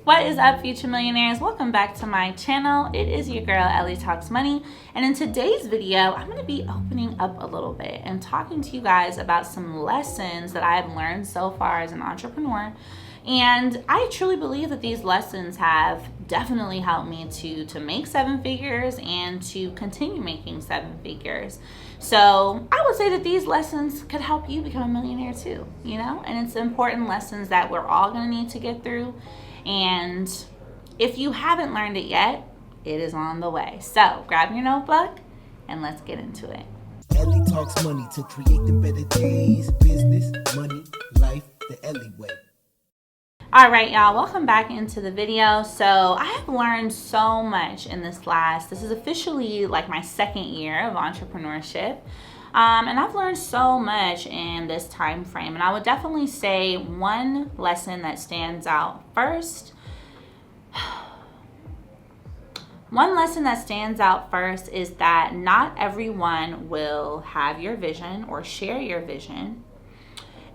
What is up, future millionaires? Welcome back to my channel. It is your girl, Ellie Talks Money. And in today's video, I'm going to be opening up a little bit and talking to you guys about some lessons that I've learned so far as an entrepreneur. And I truly believe that these lessons have definitely helped me to make seven figures and to continue making seven figures. So I would say that these lessons could help you become a millionaire too, and it's important lessons that we're all going to need to get through. And if you haven't learned it yet, it is on the way. So grab your notebook and let's get into it. Ellie talks money to create the better days. Business, money, life, the Ellie way. All right, y'all, welcome back into the video. So I have learned so much in this class. This is officially like my second year of entrepreneurship. And I've learned so much in this time frame. And I would definitely say one lesson that stands out first. One lesson that stands out first is that not everyone will have your vision or share your vision,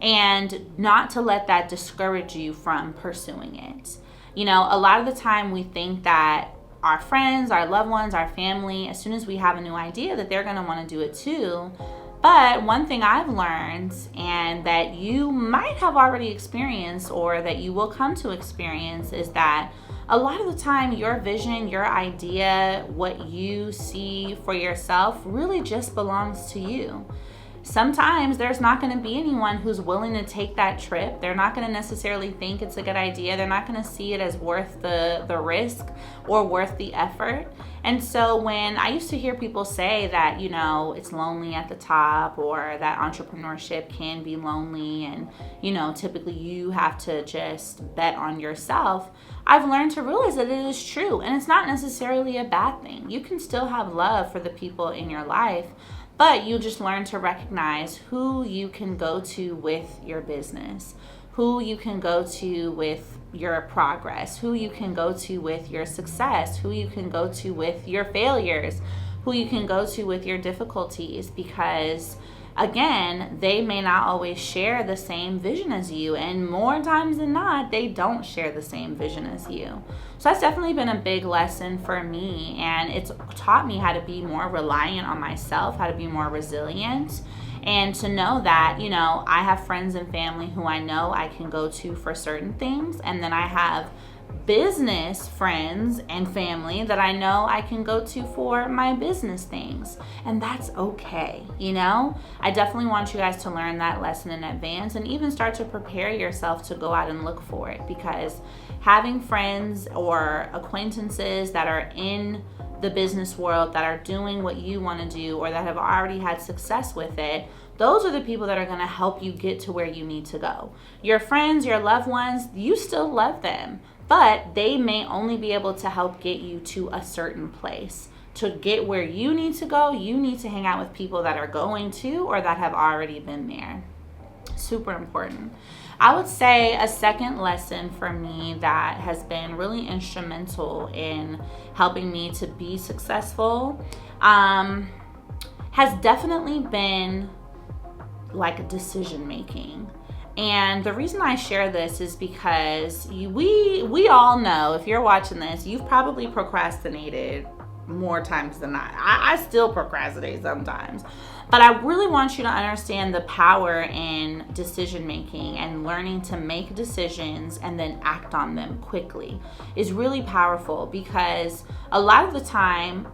and not to let that discourage you from pursuing it. A lot of the time we think that our friends, our loved ones, our family, as soon as we have a new idea, that they're going to want to do it too. But one thing I've learned, and that you might have already experienced or that you will come to experience, is that a lot of the time your vision, your idea, what you see for yourself really just belongs to you. Sometimes there's not going to be anyone who's willing to take that trip. They're not going to necessarily think it's a good idea. They're not going to see it as worth the risk or worth the effort. And so when I used to hear people say that, it's lonely at the top, or that entrepreneurship can be lonely, and, typically you have to just bet on yourself, I've learned to realize that it is true. And it's not necessarily a bad thing. You can still have love for the people in your life, but you just learn to recognize who you can go to with your business, who you can go to with your progress, who you can go to with your success, who you can go to with your failures, who you can go to with your difficulties, because again, they may not always share the same vision as you, and more times than not, they don't share the same vision as you. So that's definitely been a big lesson for me, and it's taught me how to be more reliant on myself, how to be more resilient, and to know that, I have friends and family who I know I can go to for certain things, and then I have business friends and family that I know I can go to for my business things, and that's okay. I definitely want you guys to learn that lesson in advance, and even start to prepare yourself to go out and look for it, because having friends or acquaintances that are in the business world, that are doing what you want to do, or that have already had success with it, those are the people that are going to help you get to where you need to go. Your friends, your loved ones, you still love them, but they may only be able to help get you to a certain place. To get where you need to go, you need to hang out with people that are going to, or that have already been there. Super important. I would say a second lesson for me that has been really instrumental in helping me to be successful has definitely been like decision making. And the reason I share this is because we all know, if you're watching this, you've probably procrastinated more times than not. I still procrastinate sometimes. But I really want you to understand the power in decision making, and learning to make decisions and then act on them quickly is really powerful, because a lot of the time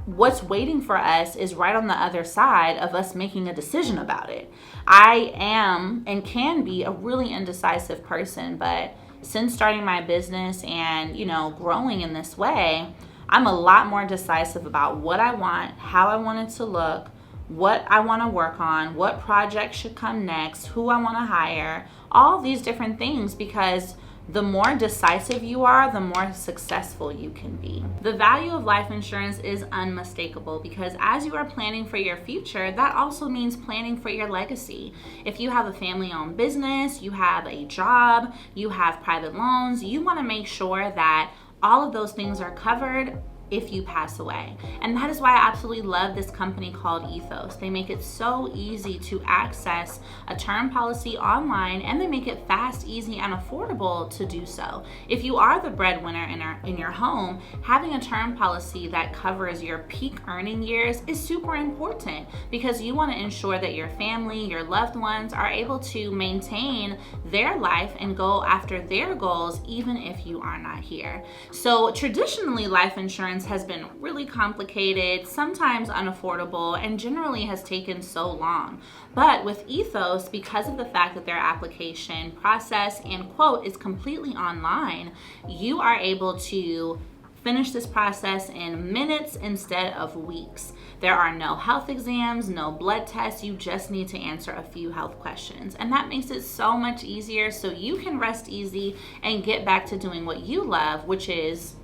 what's waiting for us is right on the other side of us making a decision about it. I am and can be a really indecisive person, but since starting my business and, growing in this way, I'm a lot more decisive about what I want, how I want it to look, what I want to work on, what project should come next, who I want to hire, all these different things, because the more decisive you are, the more successful you can be. The value of life insurance is unmistakable, because as you are planning for your future, that also means planning for your legacy. If you have a family-owned business, you have a job, you have private loans, you want to make sure that all of those things are covered if you pass away. And that is why I absolutely love this company called Ethos. They make it so easy to access a term policy online, and they make it fast, easy, and affordable to do so. If you are the breadwinner in your home, having a term policy that covers your peak earning years is super important, because you want to ensure that your family, your loved ones are able to maintain their life and go after their goals even if you are not here. So traditionally, life insurance has been really complicated, sometimes unaffordable, and generally has taken so long. But with Ethos, because of the fact that their application process and quote is completely online, you are able to finish this process in minutes instead of weeks. There are no health exams, no blood tests. You just need to answer a few health questions. And that makes it so much easier, so you can rest easy and get back to doing what you love, which is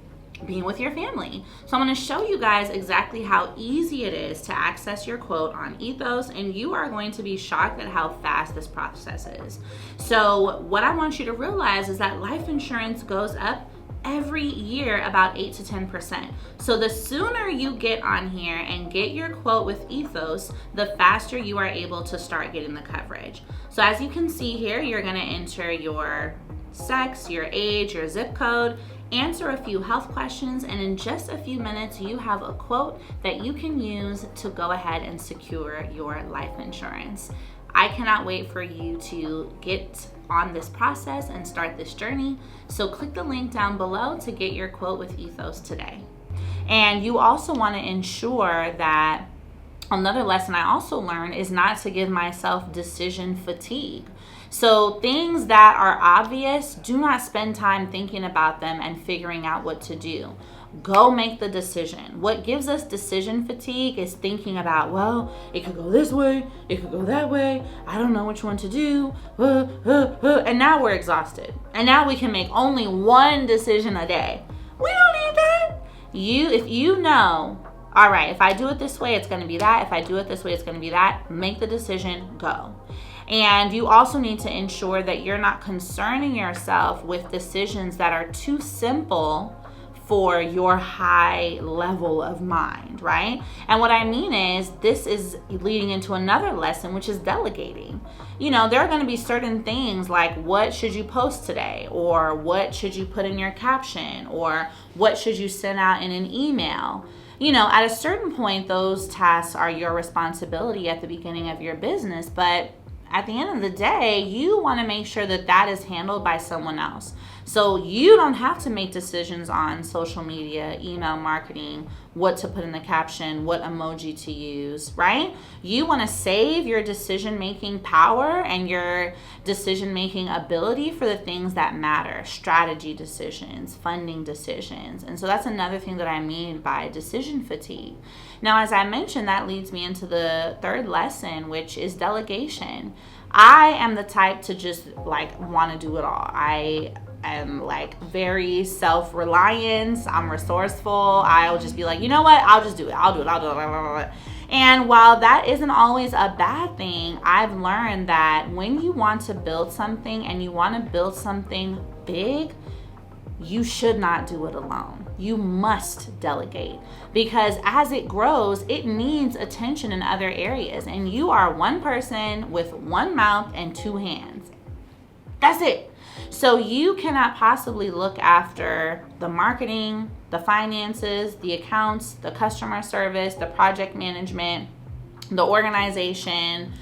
being with your family. So I'm going to show you guys exactly how easy it is to access your quote on Ethos, and you are going to be shocked at how fast this process is. So what I want you to realize is that life insurance goes up every year about 8 to 10%. So the sooner you get on here and get your quote with Ethos, the faster you are able to start getting the coverage. So as you can see here, you're going to enter your sex, your age, your zip code, answer a few health questions, and in just a few minutes you have a quote that you can use to go ahead and secure your life insurance. I cannot wait for you to get on this process and start this journey. So click the link down below to get your quote with Ethos today. And you also want to ensure that another lesson I also learned is not to give myself decision fatigue. So things that are obvious, do not spend time thinking about them and figuring out what to do. Go make the decision. What gives us decision fatigue is thinking about, well, it could go this way, it could go that way, I don't know which one to do, and now we're exhausted. And now we can make only one decision a day. We don't need that. If you know, all right, if I do it this way, it's going to be that. If I do it this way, it's going to be that. Make the decision, go. And you also need to ensure that you're not concerning yourself with decisions that are too simple for your high level of mind, right? And what I mean is, this is leading into another lesson, which is delegating. You know, there are going to be certain things like, what should you post today? Or what should you put in your caption? Or what should you send out in an email? You know, at a certain point, those tasks are your responsibility at the beginning of your business, but at the end of the day, you want to make sure that that is handled by someone else. So you don't have to make decisions on social media, email marketing, what to put in the caption, what emoji to use, right? You want to save your decision-making power and your decision-making ability for the things that matter, strategy decisions, funding decisions. And so that's another thing that I mean by decision fatigue. Now, as I mentioned, that leads me into the third lesson, which is delegation. I am the type to just want to do it all. I am very self-reliant. I'm resourceful. I'll just be like, you know what? I'll just do it. I'll do it. And while that isn't always a bad thing, I've learned that when you want to build something and you want to build something big, you should not do it alone. You must delegate, because as it grows, it needs attention in other areas. And you are one person with one mouth and two hands. That's it. So you cannot possibly look after the marketing, the finances, the accounts, the customer service, the project management, the organization,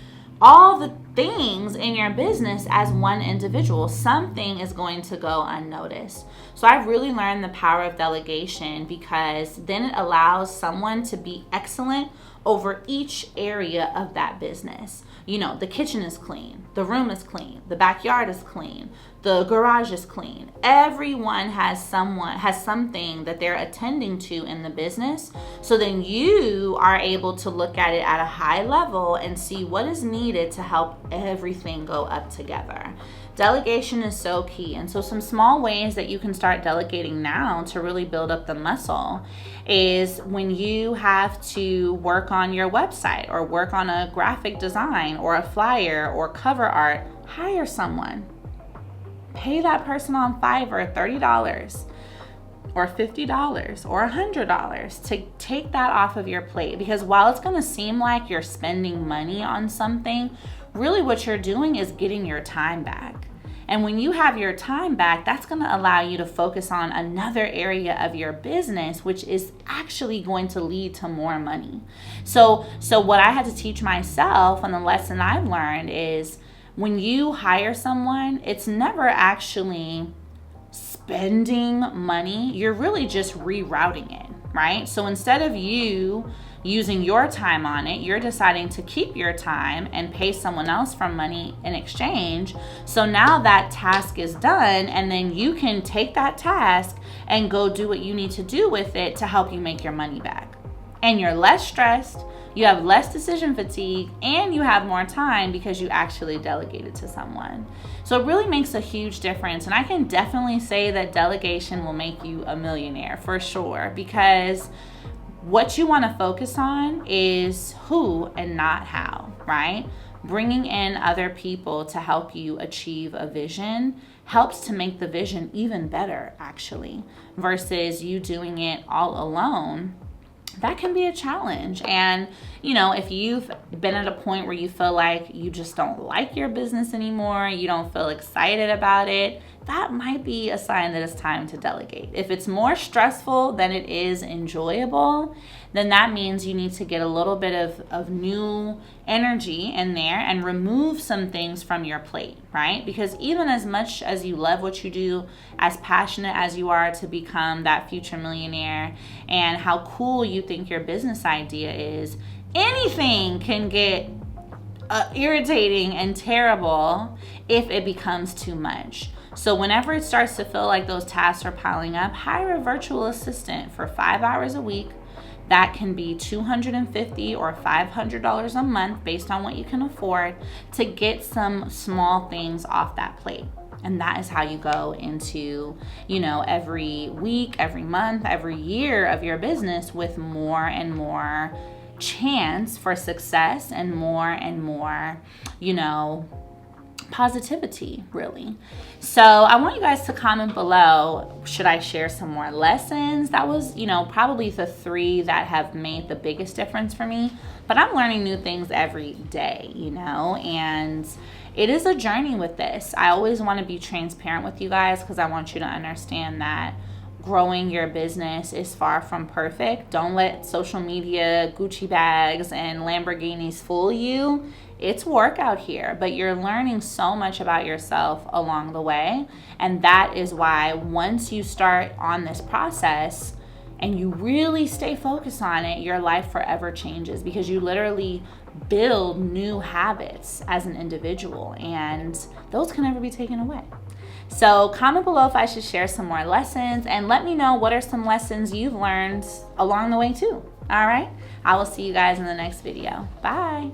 all the things in your business as one individual. Something is going to go unnoticed. So I've really learned the power of delegation, because then it allows someone to be excellent over each area of that business. You know, the kitchen is clean, the room is clean, the backyard is clean, the garage is clean. Everyone has something that they're attending to in the business. So then you are able to look at it at a high level and see what is needed to help everything go up together. Delegation is so key. And so some small ways that you can start delegating now to really build up the muscle is when you have to work on your website or work on a graphic design or a flyer or cover art, hire someone. Pay that person on Fiverr $30. or $50 or $100 to take that off of your plate. Because while it's going to seem like you're spending money on something, really what you're doing is getting your time back. And when you have your time back, that's going to allow you to focus on another area of your business, which is actually going to lead to more money. So what I had to teach myself, and the lesson I've learned, is when you hire someone, it's never actually spending money. You're really just rerouting it, right? So instead of you using your time on it, you're deciding to keep your time and pay someone else for money in exchange. So now that task is done, and then you can take that task and go do what you need to do with it to help you make your money back. And you're less stressed, you have less decision fatigue, and you have more time because you actually delegated to someone. So it really makes a huge difference. And I can definitely say that delegation will make you a millionaire for sure, because what you want to focus on is who and not how, right? Bringing in other people to help you achieve a vision helps to make the vision even better, actually, versus you doing it all alone. That can be a challenge. And, if you've been at a point where you feel like you just don't like your business anymore, you don't feel excited about it, that might be a sign that it's time to delegate. If it's more stressful than it is enjoyable, then that means you need to get a little bit of new energy in there and remove some things from your plate, right? Because even as much as you love what you do, as passionate as you are to become that future millionaire, and how cool you think your business idea is, anything can get irritating and terrible if it becomes too much. So whenever it starts to feel like those tasks are piling up, hire a virtual assistant for 5 hours a week. That can be $250 or $500 a month based on what you can afford to get some small things off that plate. And that is how you go into, every week, every month, every year of your business with more and more chance for success and more, positivity, really. So I want you guys to comment below, should I share some more lessons? That was, probably the 3 that have made the biggest difference for me. But I'm learning new things every day, and it is a journey with this. I always want to be transparent with you guys because I want you to understand that growing your business is far from perfect. Don't let social media, Gucci bags, and Lamborghinis fool you. It's work out here, but you're learning so much about yourself along the way. And that is why once you start on this process and you really stay focused on it, your life forever changes, because you literally build new habits as an individual, and those can never be taken away. So comment below if I should share some more lessons, and let me know what are some lessons you've learned along the way too. All right, I will see you guys in the next video. Bye.